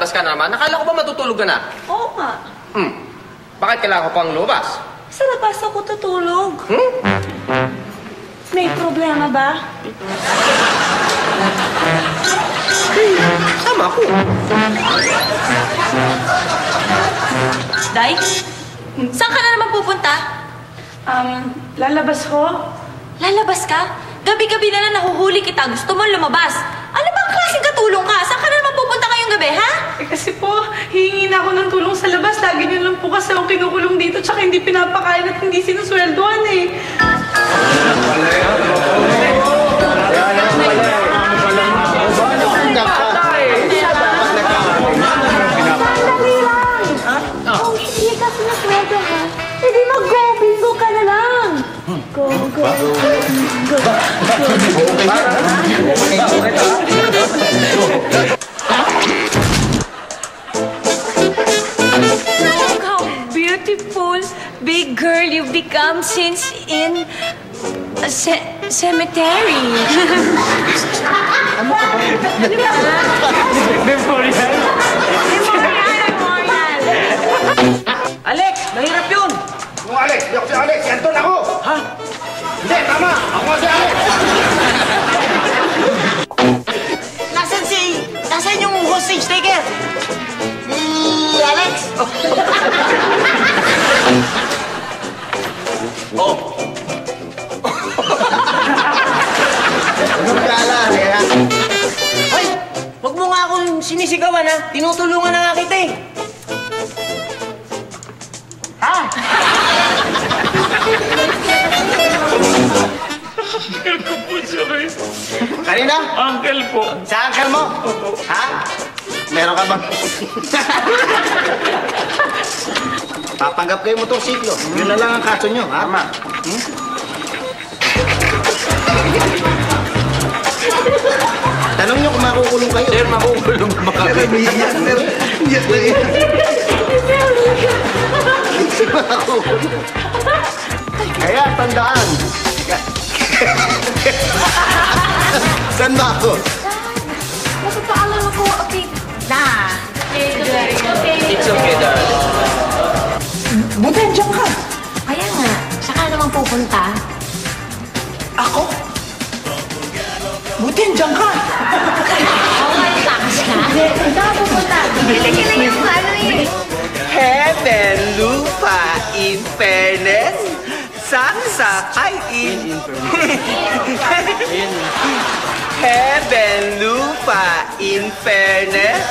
Lalabas ka naman? Nakala ko ba matutulog ka na? Oo nga. Bakit kailangan ko pang lumabas? Sa labas ako tutulog. May problema ba? Sama ko. Day? Saan ka na naman pupunta? Lalabas ko. Lalabas ka? Gabi-gabi na lang nahuhuli kita. Gusto mo lumabas. Ano bang klaseng katulong ka? Saan ka na naman pupunta ngayong gabi, ha? Kasi po, hihingi na ako ng tulong sa labas. Lagi niyo lang po kasi akong kinukulong dito tsaka hindi pinapakain at hindi sinusweldoan eh. Kung hindi ka sinusweldohan, hindi mag-go. Bingo ka na lang. Go, go, go, go, go. Look how beautiful, big girl you've become since in a cemetery. Memorial. Alex, mahirap yun! Kung Alex, di ako si Alex, si Anton ako! Ha? Hindi, tama! Ako nga si Alex! Nasaan yung hostage taker? Si Alex? Oh! Anong kala, Lea? Hoy! Huwag mo nga akong sinisigawan, ha? Tinutulungan na nga kita, eh. Uncle ko po siya kayo. Kanina? Uncle po. Sa uncle mo? Ha? Meron ka bang... Papanggap kayo motorsiklo. Yun na lang ang kaso nyo, ha? Tama. Tanong nyo kung makukulong kayo. Sir, makukulong ba kami? Yes, sir. Yes, sir. Kaya, tandaan. Saan ba ako? Magpapaalam ako, okay. Na. It's okay, darling. Buti, andiyan ka. Kaya nga, saan ka naman pupunta? Ako? Buti, andiyan ka. Oo nga, yung takas ka. Saan ka pupunta? Bibili na yung ano eh. Heaven, lupa, in fairness, sangsakay in Heaven, lupa, in fairness,